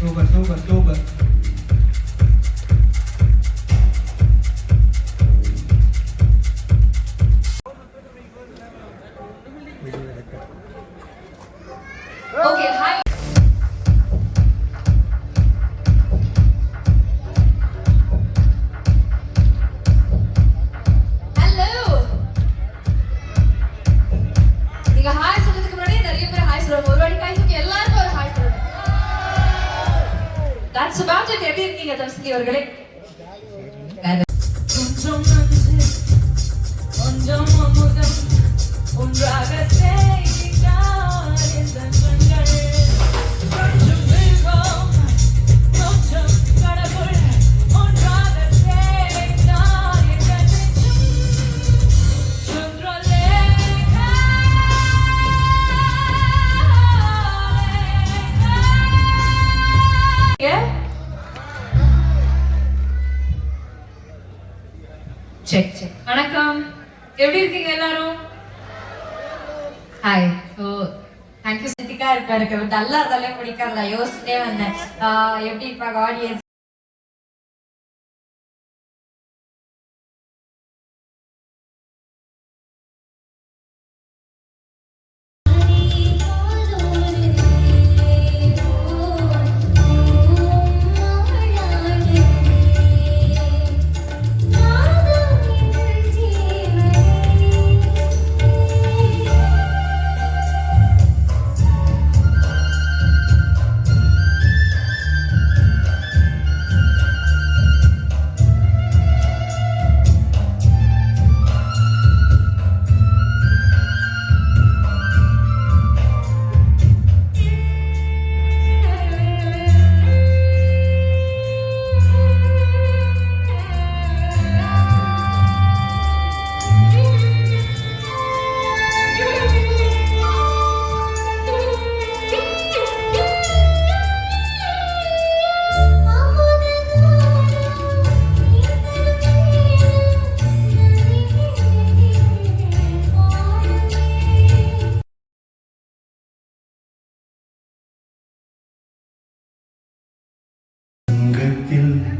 Super super super. Okay hi. Hello. நீங்க hi சொல்றதுக்கு முன்னாடி நிறைய பேர் ஹாய் சொல்லுவாங்க. ஒரு வாட்டி ஹாய் சொல்லி எல்லாருக்கும் ஒரு ஹாய் சொல்லுங்க. That's about it. எப்படி இருக்கீங்க தர்ஷினி அவர்களே? கொஞ்சம் நன்றி கொஞ்சம் அமுதம் ஒன்றாக செய்தார் இந்த கண்கள். கொஞ்சம் மிருகம் கொஞ்சம் கடவுள் ஒன்றாக செய்தார் இந்த நெஞ்சம். Chandralekha check check. வணக்கம், எப்படி இருக்கீங்க எல்லாரும்? ஹாய். So thank you. சித்திகா இருப்பாரு, நல்லா இருந்தாலே பிடிக்காத யோசிச்சுட்டே வந்தேன் எப்படி இருப்பாங்க ஆடியன்ஸ்.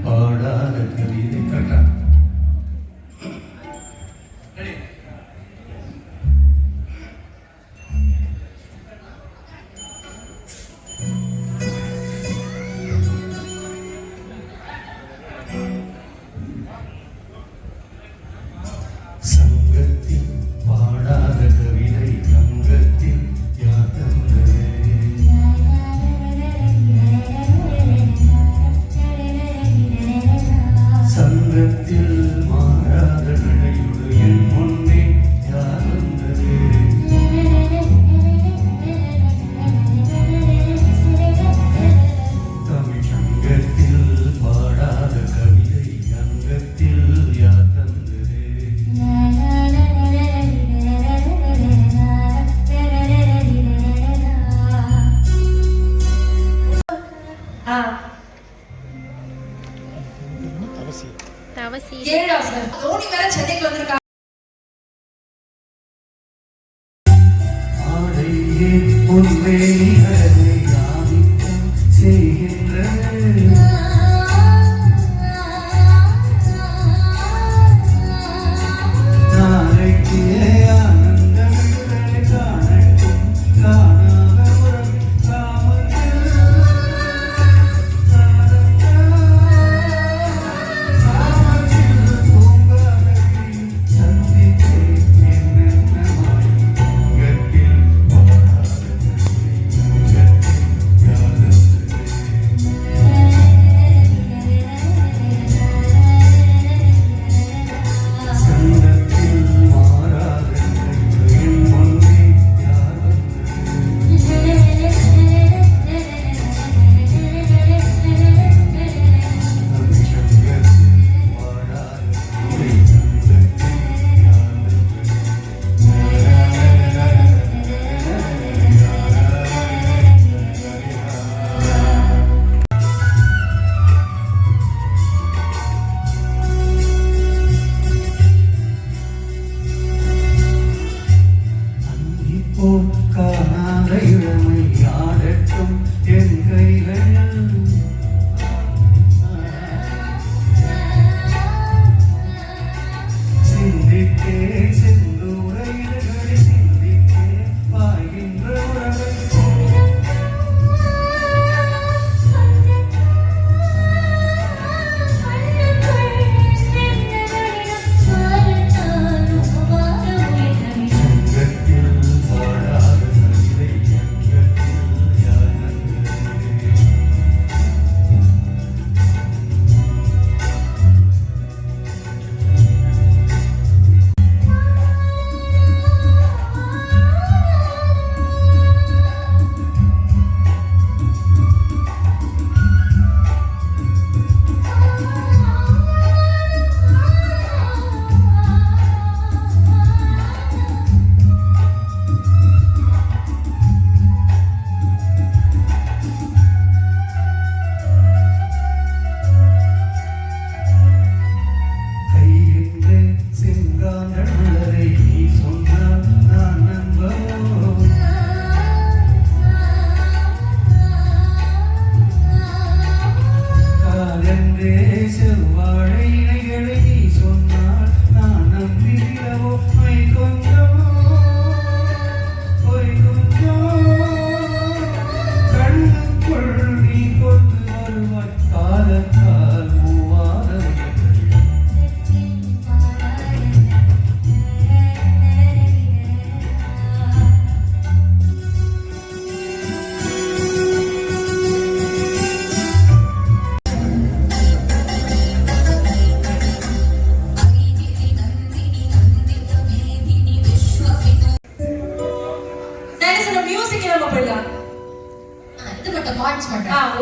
பாடாத கவிதை கட்டா சங்கத்தில் பாடாத கவிதை தங்கத்தில் யாத்தந்தரே. சங்கத்தில் மாறாத நடையோடு என் முன்னே யார் வந்தது? தமிழ் சங்கத்தில் பாடாத கவிதை அங்கத்தில் யார் தந்தது? தோனி வேற சென்னைக்கு வந்திருக்காங்க. ஆடையே உன்னை யாமிக்கம் செய்கின்ற நாளைக்கு ஆனந்தங்களை காணட்டும் காணாத உறவு காமத்தில் சந்தித்தேன்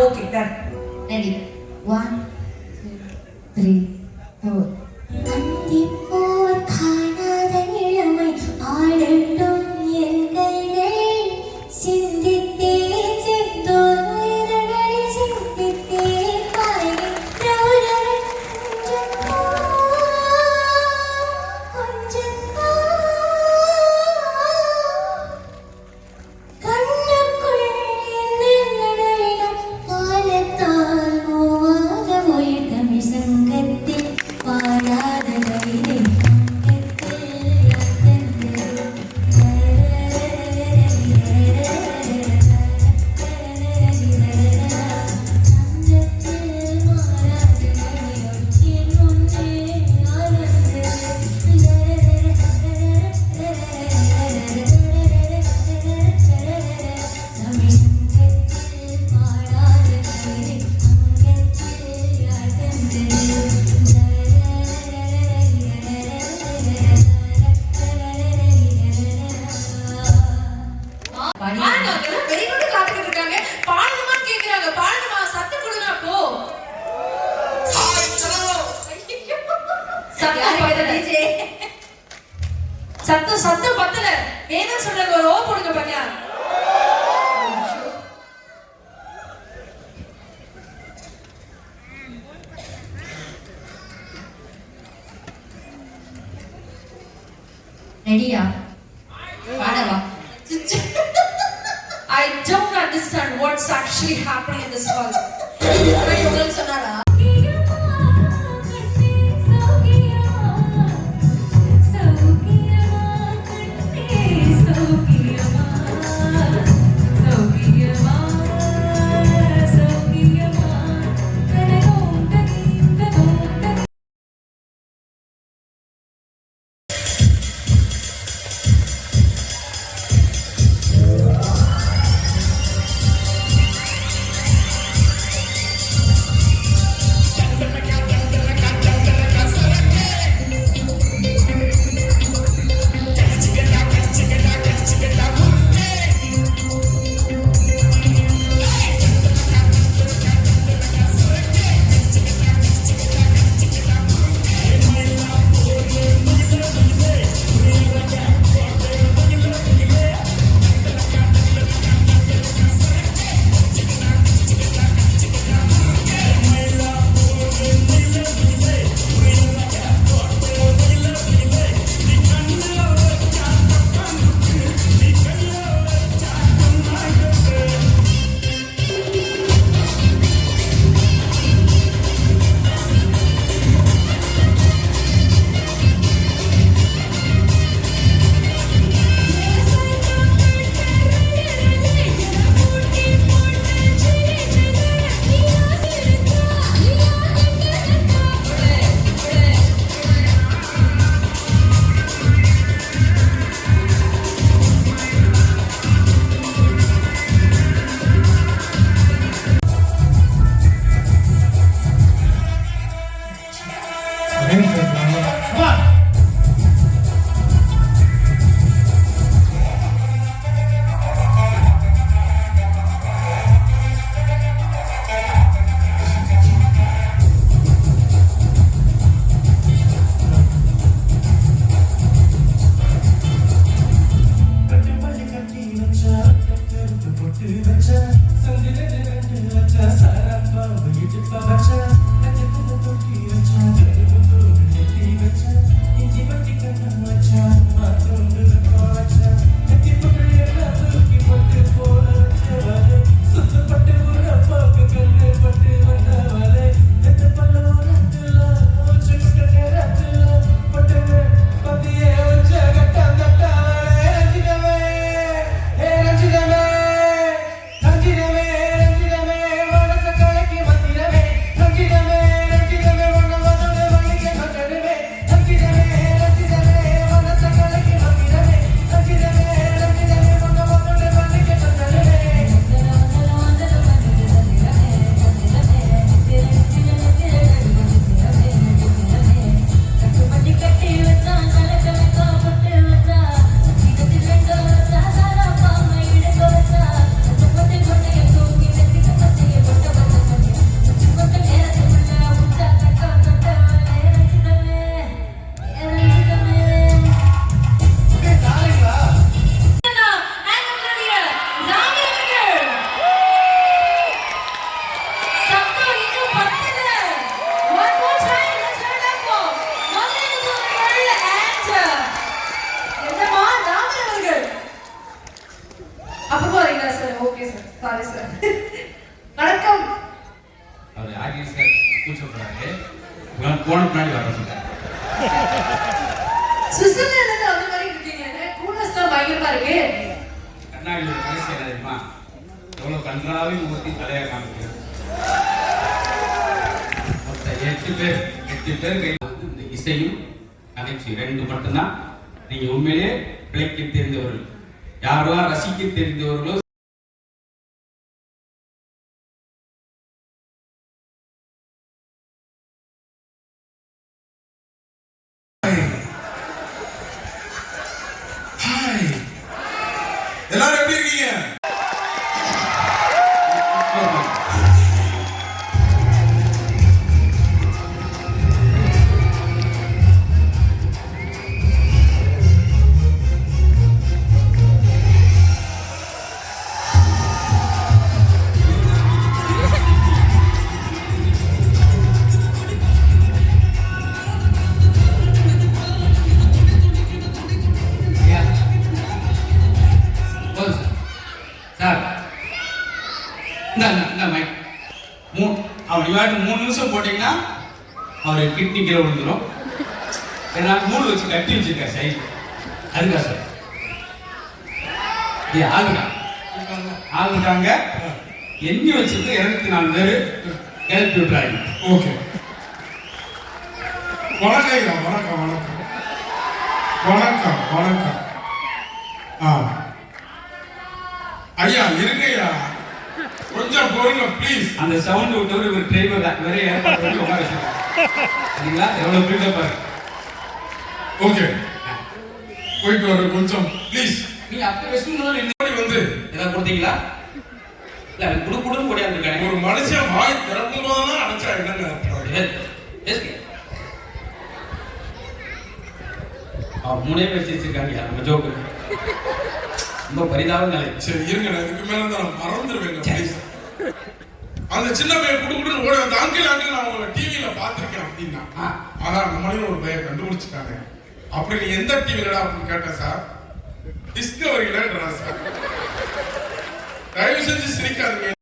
ஓகே டன். ரெடி 1 2 3 4 அந்திப்போர் காணாத இளமை ஆடட்டும் என் கைகளில் சிந்தித்தேன் செந்தோர் இதழ்களில் சிந்தித்தேன் பாய்கின்ற உலகம் கொஞ்சம் கண்ணுக்குள் என்னென்ன பாலத்தால் மூவாத உயிர் தமிழ் சங்கத்தில் பாடாத கவிதை வெரி குட் கிளாப்பிங் இருக்காங்க. பாடணுமான்னு கேக்குறாங்க. பாடணுமா? சத்தம் கொடுங்க அப்போ. சத்தம் பத்தல. வேணும் சொல்றாங்க. ஒரு ஓ போடுங்க பாக்கலாம். ரெடியா பாடவா I don't understand what's actually happening in this world. உங்களுக்கு சொன்னாரா? கூச்சப்படுறாரு. உங்களால் போன பின்னாடி வர சொல்லுங்க. சுவிட்சர்லாந்துல அந்த மாதிரி இருக்கீங்க. கூலர்ஸ் தான் பயங்கரமா இருக்கு. கண்ணாடியோட கடைசி என்ன தெரியுமா? எவ்வளவு கன்றாவி ஊற்றி தலையா காமிக்கிறது. மொத்தம் 8 பேர் கையில் வந்து இந்த இசையும் நகைச்சுவை 2 மட்டும்தான். நீங்க உண்மையிலேயே பிழைக்க தெரிந்தவர்கள், யாரெல்லாம் ரசிக்க தெரிந்தவர்களோ எல்லாரும் எப்படி இருக்கீங்க? சார் இந்த மைக் அவர் இவாட்டு 3 நிமிஷம் போட்டீங்கன்னா அவர் கிட்னி கீழே விழுந்துடும். ஏன்னா 3 வச்சு கட்டி வச்சிருக்காரு சைடு. அதுக்கா சார் ஆகுட்டாங்க எண்ணி வச்சிருந்து 24 பேர் கிளப்பி விட்டுறாங்க. ஓகே, வணக்கம் வணக்கம் வணக்கம் வணக்கம் வணக்கம். ஐயா இருங்கய்யா, கொஞ்சம் பொறுங்க ப்ளீஸ். அந்த சவுண்ட் விட்டவர் இவர் டிரைவர் தான். இவரே ஏற்பாடு பண்ணி உட்கார வச்சிருக்காங்க. சரிங்களா? எவ்வளவு பில்டப் பாரு. ஓகே, போயிட்டு வர கொஞ்சம் ப்ளீஸ். நீங்க அப்ப ரெஸ்டாரன்ட்ல இன்னொரு வந்து ஏதாவது கொடுத்தீங்களா? இல்ல அது குடுக்குடுன்னு ஓடியா இருக்காங்க. ஒரு மனுஷன் வாய் திறக்கும் போதெல்லாம் அடைச்சா என்னங்க? அவர் 3 பேர் வச்சிருக்காங்க நம்ம ஜோக்கு. ரொம்ப பரிதாபம் நிலை. சரி இருங்க, நான் இதுக்கு மேல தான் மறந்துடுவேங்க ப்ளீஸ். அந்த சின்ன பையன் குடுக்குடுன்னு ஓடி அந்த அங்கிள் நான் உங்களை டிவியில பார்த்திருக்கேன் அப்படின்னா, அதான் நம்மளையும் ஒரு பையன் கண்டுபிடிச்சிட்டாங்க. அப்படி நீ எந்த டிவிலடா அப்படின்னு கேட்டேன் சார். டிஸ்கவரியிலன்றா சார். தயவு செஞ்சு சிரிக்காதீங்க.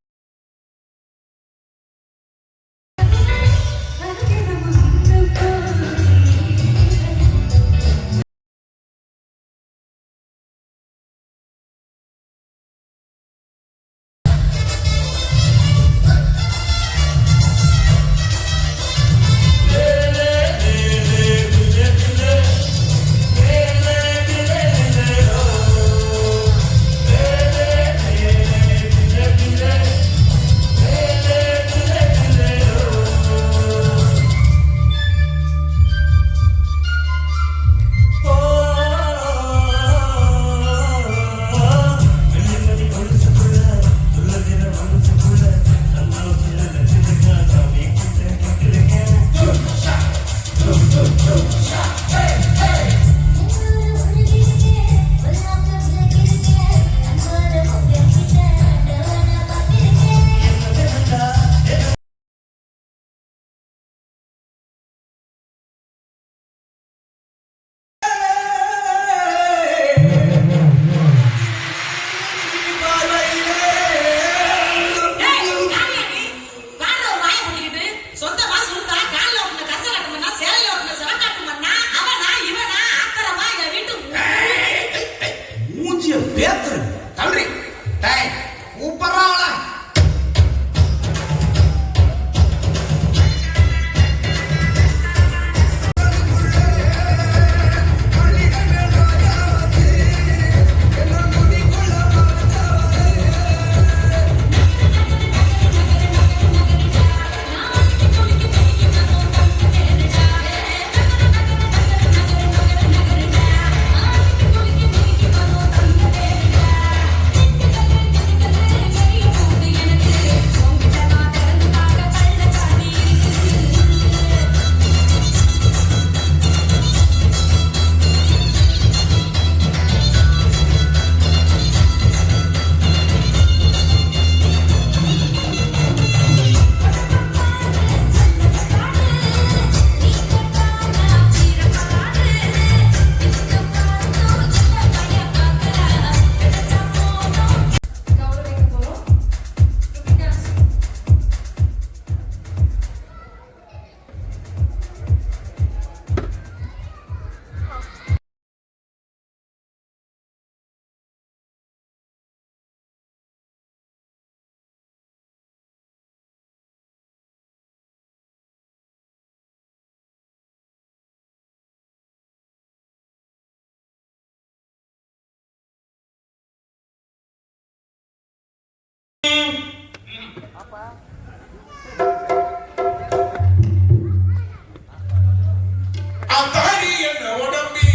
அத்தாடி என்ன உடம்பி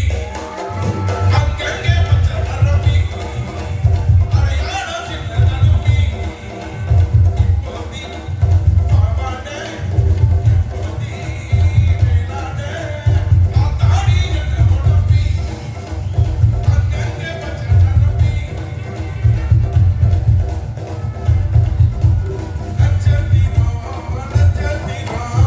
அங்கங்கே பச்சை நரம்பி அரையான சின்ன நடும்பி இப்போதி பாவாடே இப்போதி வேளாடே அத்தாடி என்ன உடம்பி அங்கங்கே பச்சை நரம்பி நச்சத்தினோ நட்டு பச்சை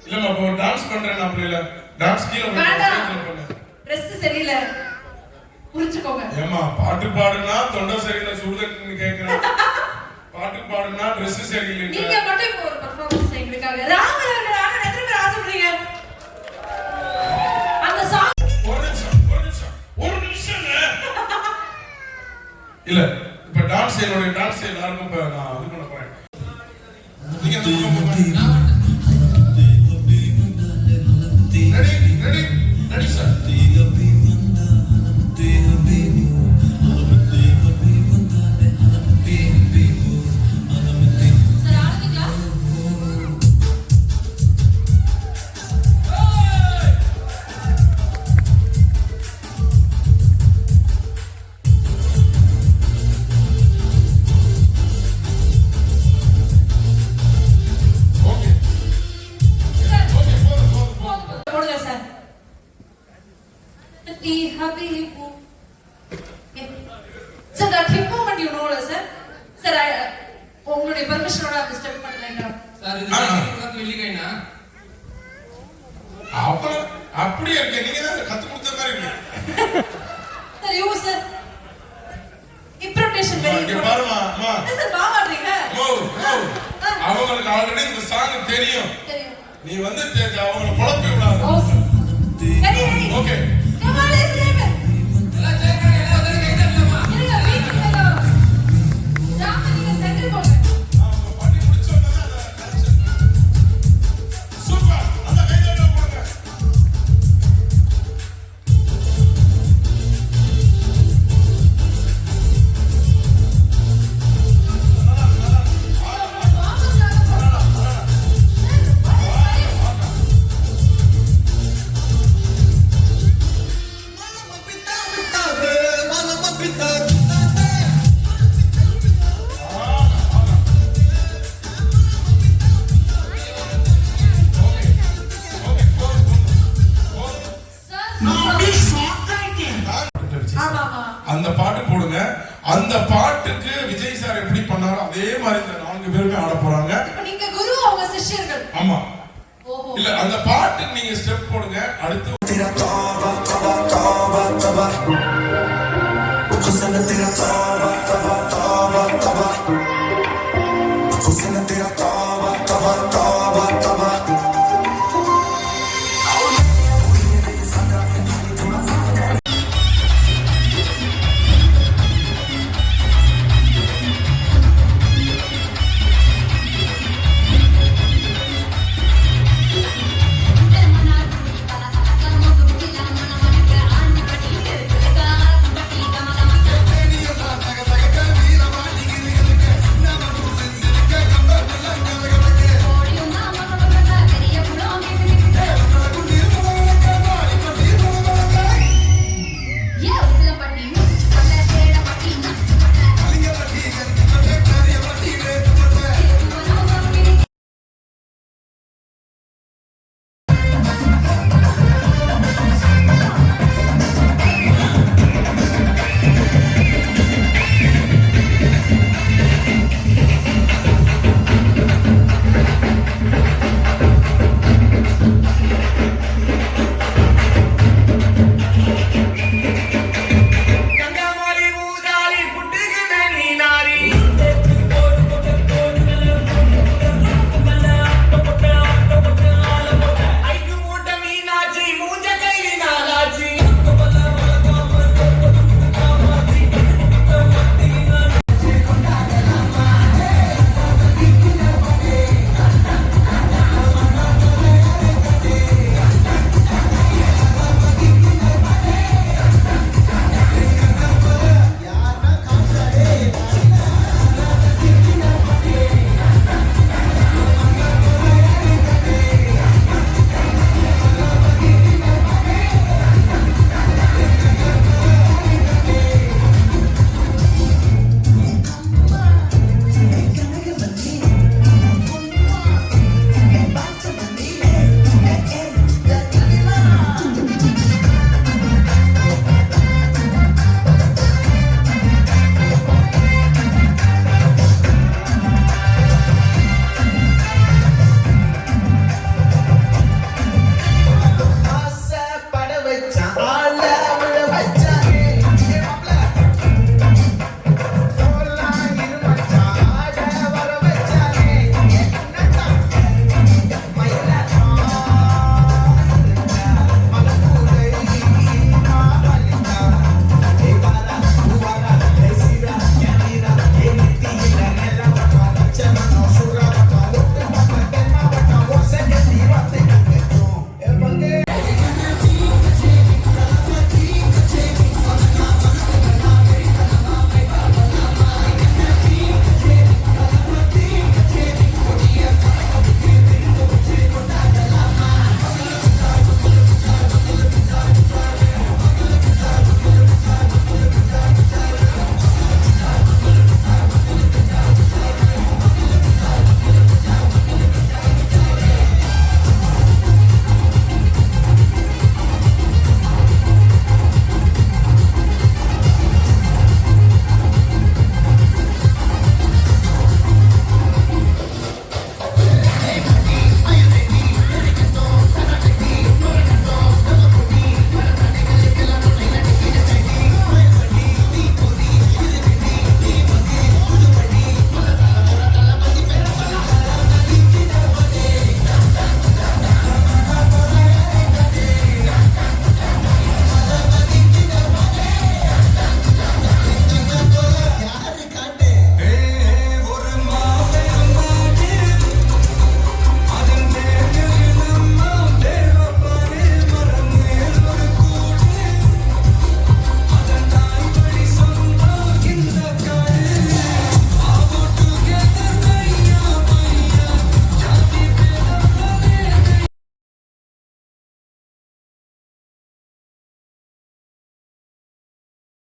இல்லம்மா இப்போ டான்ஸ் பண்றேன் நான் இல்ல டான்ஸ் கீழ வேண்டாம். ட்ரெஸ் சரியில்லை புரிஞ்சுக்கோங்க. ஏமா பாட்டு பாடுனா தொண்டை சரியில்லை சுடுதண்ணி கேக்குறேன் பாட்டு பாடுனா Dress சரியில்லை நீங்க மட்டும் இப்போ ஒரு பெர்ஃபார்மன்ஸ் எங்களுக்காக ராமர் அவர்கள் ஆட எத்தனை பேர் ஆசைப்படுறீங்க? அந்த சாங் ஒரு நிமிஷம் இல்ல இப்ப டான்ஸ் என்னோட டான்ஸ் எல்லாருக்கும் இப்ப நான் இது பண்ண போறேன் நீங்க ரெடி சார் போடுங்க சார். தி ஹபிபு sir that hip movement you know sir sir உங்களுடைய பெர்மிஷனோட அந்த ஸ்டெப் பண்ணலைங்க சார் இது வெள்ளிக்கைனா அப்படியே இருக்கு நீங்க தான் கத்து கொடுத்த மாதிரி இருக்கு சார் யூ சார் இம்ப்ரொடேஷன் வெரி இங்க பாருமா அம்மா சார் பாவாடுறீங்க அவங்களுக்கு ஆல்ரெடி இந்த சாங் தெரியும் தெரியும் நீ வந்து அவங்கள குழப்பி விடாத okay ready okay come on let's live எல்லாம் ஜெயக்கார எல்லாம் வந்து கை தட்டலாமா இருங்க வீட்டுக்கு ராம நீங்க சென்டர் போங்க பண்ணி முடிச்சோம்னா சூப்பர் அந்த கையில போடுங்க அந்த பாட்டு போடுங்க அந்த பாட்டுக்கு விஜய் சார் எப்படி பண்ணாரோ அதே மாதிரி இந்த 4 பேருமே ஆட போறாங்க இப்போ நீங்க குரு அவங்க சிஷ்யர்கள் ஆமா ஓஹோ இல்ல அந்த பாட்டுக்கு நீங்க ஸ்டெப் போடுங்க அடுத்து तेरा तौबा तौबा तौबा तौबा कुछ सन तेरा तौबा